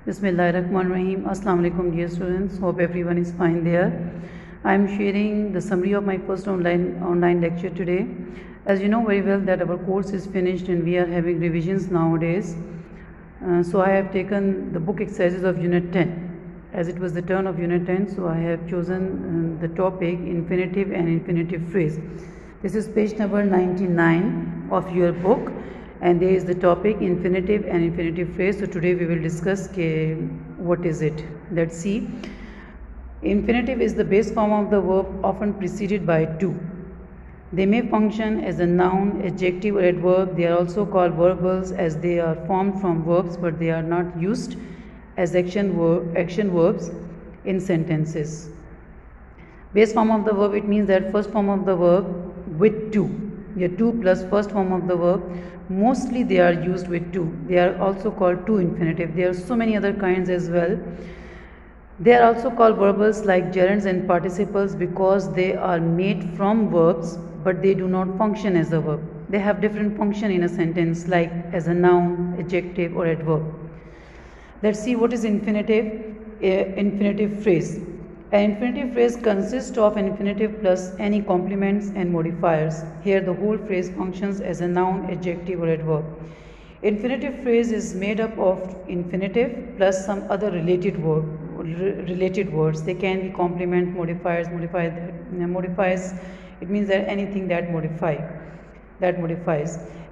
Bismillahirrahmanirrahim. Assalamu alaikum dear students. Hope everyone is fine there. I am sharing the summary of my first online lecture today. As you know very well that our course is finished and we are having revisions nowadays. So I have taken the book exercises of Unit 10. As it was the turn of Unit 10, so I have chosen the topic infinitive and infinitive phrase. This is page number 99 of your book. And there is the topic infinitive and infinitive phrase. So today we will discuss what is it. Let's see. Infinitive is the base form of the verb, often preceded by to. They may function as a noun, adjective or adverb. They are also called verbals as they are formed from verbs, but they are not used as action verbs in sentences. Base form of the verb, it means that first form of the verb with to. The to plus first form of the verb, mostly they are used with to. They are also called to infinitive. There are so many other kinds as well. They are also called verbals like gerunds and participles because they are made from verbs, but they do not function as a verb. They have different function in a sentence, like as a noun, adjective or adverb. Let's see what is infinitive. Infinitive phrase. An infinitive phrase consists of an infinitive plus any complements and modifiers. Here the whole phrase functions as a noun, adjective or adverb. Infinitive phrase is made up of infinitive plus some other related words. They can be complement, modifiers. It means that anything that modifies.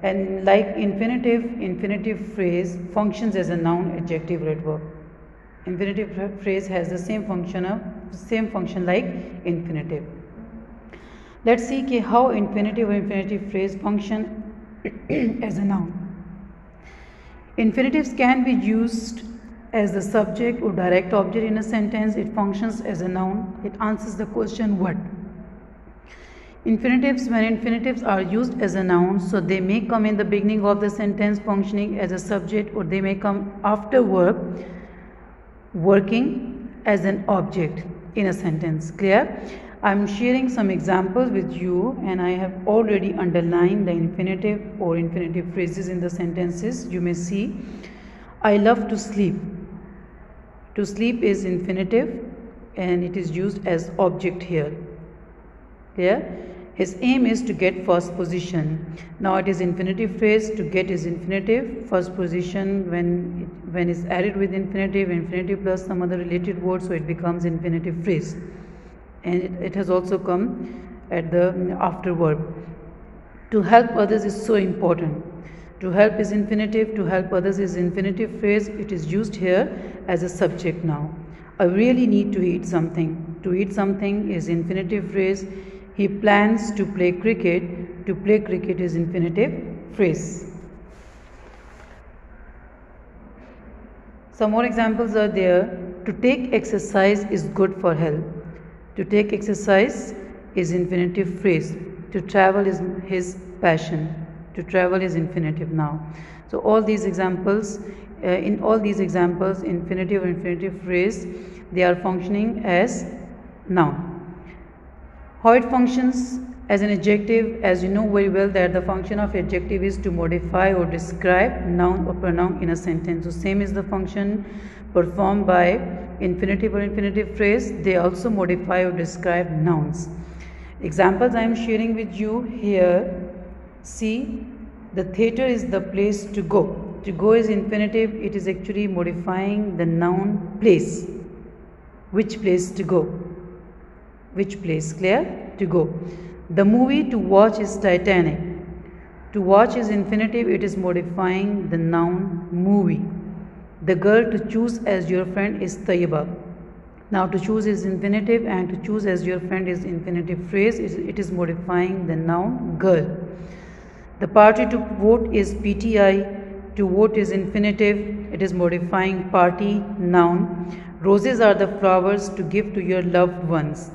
And like infinitive phrase functions as a noun, adjective or adverb. Infinitive phrase has the same function like infinitive. Let's see how infinitive or infinitive phrase function as a noun. Infinitives can be used as the subject or direct object in a sentence. It functions as a noun. It answers the question what. Infinitives, when infinitives are used as a noun, so they may come in the beginning of the sentence functioning as a subject, or they may come after verb working as an object in a sentence. Clear? I am sharing some examples with you, and I have already underlined the infinitive or infinitive phrases in the sentences. You may see, I love to sleep. To sleep is infinitive and it is used as object here. Clear? His aim is to get first position. Now it is infinitive phrase. To get is infinitive. First position when is added with infinitive plus some other related word, so it becomes infinitive phrase. And it has also come at the after verb. To help others is so important. To help is infinitive. To help others is infinitive phrase. It is used here as a subject now. I really need to eat something. To eat something is infinitive phrase. He plans to play cricket. To play cricket is infinitive phrase. Some more examples are there. To take exercise is good for health. To take exercise is infinitive phrase. To travel is his passion. To travel is infinitive now. So all these examples, in all these examples, infinitive or infinitive phrase, they are functioning as noun. How it functions as an adjective, as you know very well that the function of adjective is to modify or describe noun or pronoun in a sentence. So same is the function performed by infinitive or infinitive phrase. They also modify or describe nouns. Examples I am sharing with you here. See, the theater is the place to go. To go is infinitive. It is actually modifying the noun place. Which place to go? Which place? Clear? To go. The movie to watch is Titanic. To watch is infinitive. It is modifying the noun movie. The girl to choose as your friend is Tayyiba. Now to choose is infinitive and to choose as your friend is infinitive phrase. It is modifying the noun girl. The party to vote is PTI. To vote is infinitive. It is modifying party noun. Roses are the flowers to give to your loved ones.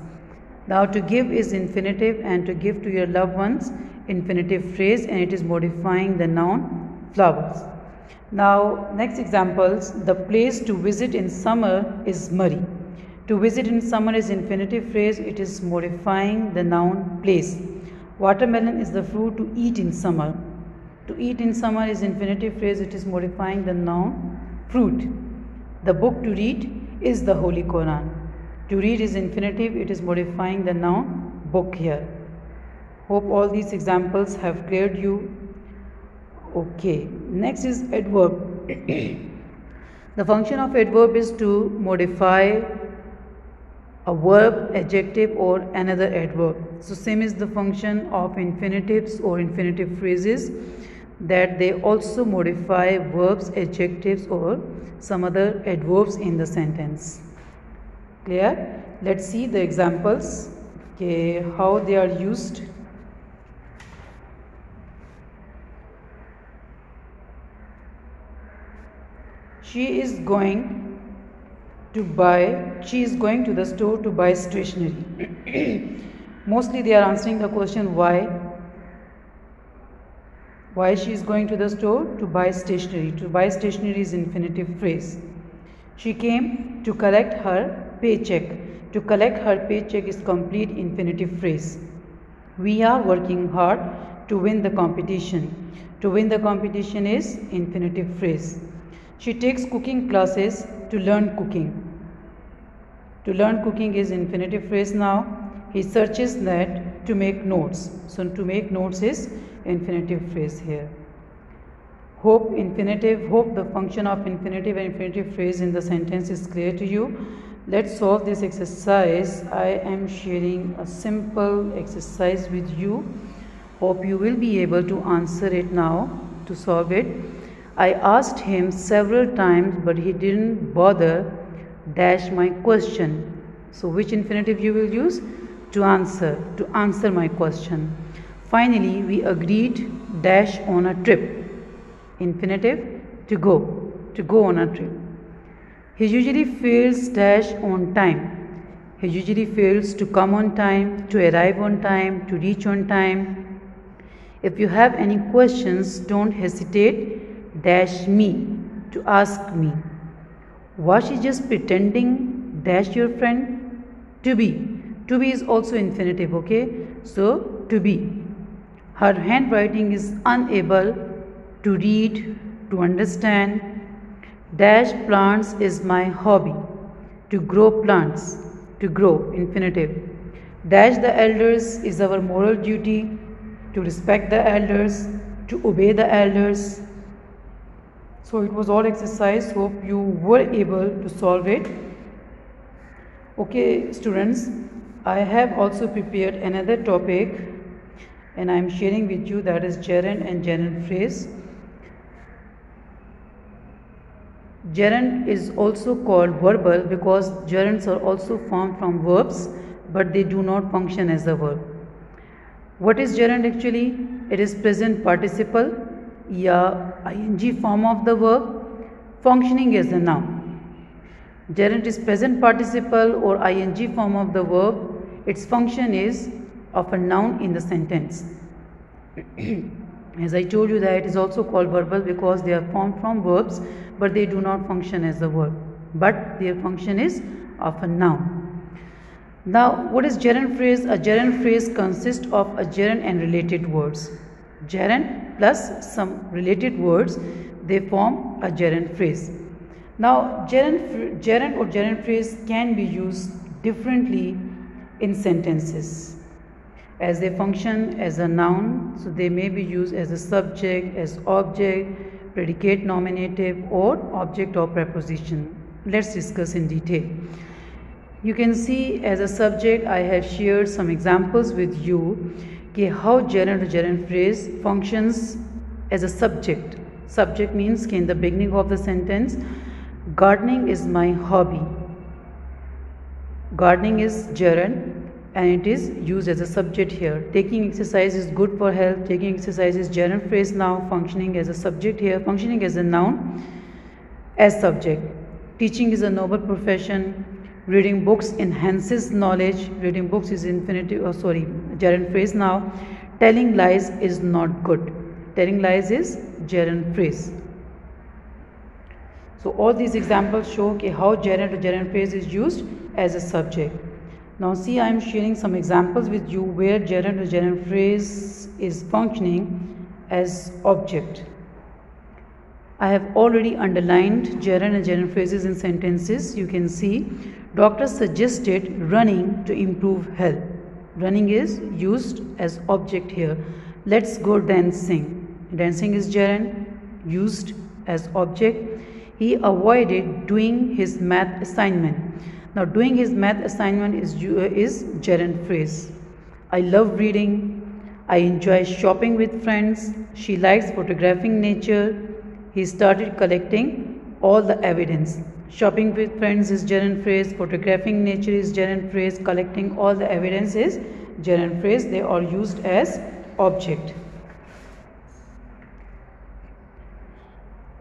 Now to give is infinitive and to give to your loved ones infinitive phrase, and it is modifying the noun flowers. Now next examples, the place to visit in summer is Murray. To visit in summer is infinitive phrase. It is modifying the noun place. Watermelon is the fruit to eat in summer. To eat in summer is infinitive phrase. It is modifying the noun fruit. The book to read is the Holy Quran. To read is infinitive, it is modifying the noun book here. Hope all these examples have cleared you. Okay, next is adverb. The function of adverb is to modify a verb, adjective or another adverb. So same is the function of infinitives or infinitive phrases, that they also modify verbs, adjectives or some other adverbs in the sentence. Clear? Let's see the examples, okay, how they are used. She is going to the store to buy stationery. Mostly they are answering the question why. Why she is going to the store? To buy stationery. To buy stationery is infinitive phrase. She came to collect her paycheck. To collect her paycheck is complete infinitive phrase. We are working hard to win the competition. To win the competition is infinitive phrase. She takes cooking classes to learn cooking. To learn cooking is infinitive phrase now. He searches net to make notes. So to make notes is infinitive phrase here. Hope the function of infinitive and infinitive phrase in the sentence is clear to you. Let's solve this exercise. I am sharing a simple exercise with you. Hope you will be able to answer it now to solve it. I asked him several times, but he didn't bother dash my question. So which infinitive you will use? To answer my question. Finally, we agreed dash on a trip. Infinitive, to go on a trip. He usually fails dash on time. He usually fails to come on time, to arrive on time, to reach on time. If you have any questions, don't hesitate dash me, to ask me. Was she just pretending dash your friend? To be is also infinitive, okay? So to be. Her handwriting is unable to read, to understand. Dash plants is my hobby. To grow plants, to grow, infinitive. Dash the elders is our moral duty. To respect the elders, to obey the elders. So it was all exercise. Hope you were able to solve it. Okay students, I have also prepared another topic and I am sharing with you, that is gerund and gerund phrase. Gerund is also called verbal because gerunds are also formed from verbs, but they do not function as a verb. What is gerund actually? It is present participle या ing form of the verb functioning as a noun. Gerund is present participle or ing form of the verb. Its function is of a noun in the sentence. As I told you that it is also called verbal because they are formed from verbs, but they do not function as a verb, but their function is of a noun. Now what is gerund phrase? A gerund phrase consists of a gerund and related words. Gerund plus some related words, they form a gerund phrase. Now gerund or gerund phrase can be used differently in sentences as they function as a noun. So they may be used as a subject, as object, predicate, nominative or object or preposition. Let's discuss in detail. You can see as a subject I have shared some examples with you how gerund or gerund phrase functions as a subject. Subject means in the beginning of the sentence, gardening is my hobby. Gardening is gerund and it is used as a subject here. Taking exercise is good for health. Taking exercise is gerund phrase now, functioning as a subject here, functioning as a noun as subject. Teaching is a noble profession. Reading books enhances knowledge. Reading books is gerund phrase now. Telling lies is not good. Telling lies is gerund phrase. So all these examples show how gerund or gerund phrase is used as a subject. Now see, I am sharing some examples with you where gerund or gerund phrase is functioning as object. I have already underlined gerund and gerund phrases in sentences. You can see doctor suggested running to improve health. Running is used as object here. Let's go dancing. Dancing is gerund used as object. He avoided doing his math assignment. Now doing his math assignment is gerund phrase. I love reading. I enjoy shopping with friends. She likes photographing nature. He started collecting all the evidence. Shopping with friends is gerund phrase. Photographing nature is gerund phrase. Collecting all the evidence is gerund phrase. They are used as object.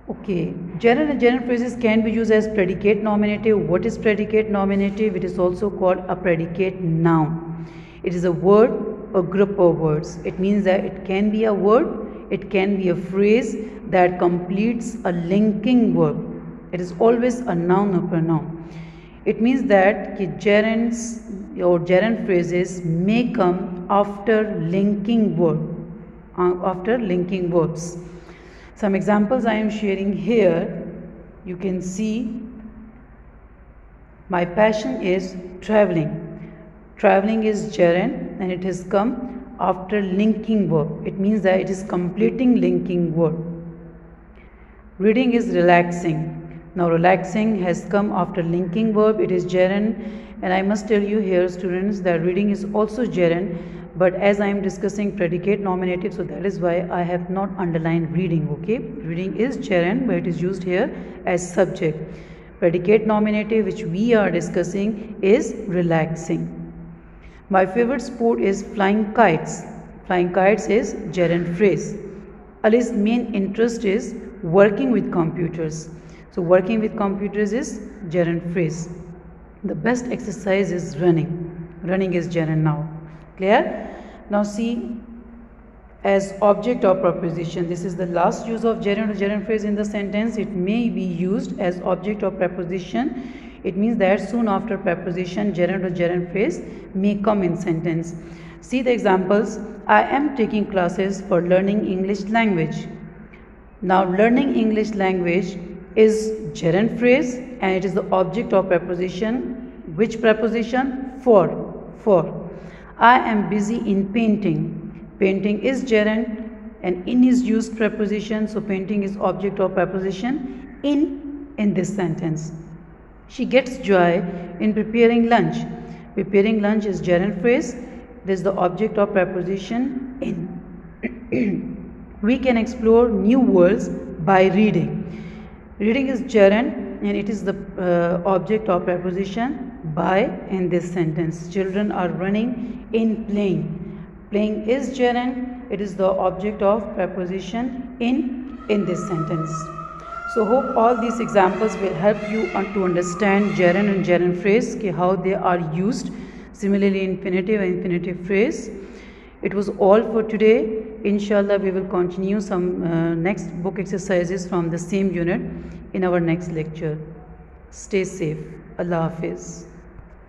Okay, gerund and gerund phrases can be used as predicate nominative. What is predicate nominative? It is also called a predicate noun. It is a word, a group of words. It means that it can be a word, it can be a phrase that completes a linking verb. It is always a noun or pronoun. It means that gerunds or gerund phrases may come after linking verb, after linking verbs. Some examples I am sharing here. You can see my passion is traveling. Traveling is gerund and it has come after linking verb. It means that it is completing linking verb. Reading is relaxing. Now relaxing has come after linking verb. It is gerund, and I must tell you here students that reading is also gerund, but as I am discussing predicate nominative, so that is why I have not underlined reading. Okay, reading is gerund, but it is used here as subject. Predicate nominative which we are discussing is relaxing. My favorite sport is flying kites. Flying kites is gerund phrase. Ali's main interest is working with computers. So working with computers is gerund phrase. The best exercise is running. Running is gerund now. Clear? Now see, as object of preposition, this is the last use of gerund or gerund phrase in the sentence. It may be used as object of preposition. It means that soon after preposition, gerund or gerund phrase may come in sentence. See the examples. I am taking classes for learning English language. Now learning English language is gerund phrase and it is the object of preposition. Which preposition? For. I am busy in painting. Painting is gerund and in is used preposition, so painting is object of preposition in this sentence. She gets joy in preparing lunch. Preparing lunch is gerund phrase. It is the object of preposition in. We can explore new worlds by reading. Reading is gerund and it is the object of preposition by in this sentence. Children are running in playing. Playing is gerund. It is the object of preposition in this sentence. So hope all these examples will help you to understand gerund and gerund phrase, how they are used. Similarly, infinitive and infinitive phrase. It was all for today. Inshallah, we will continue some next book exercises from the same unit in our next lecture. Stay safe. Allah Hafiz.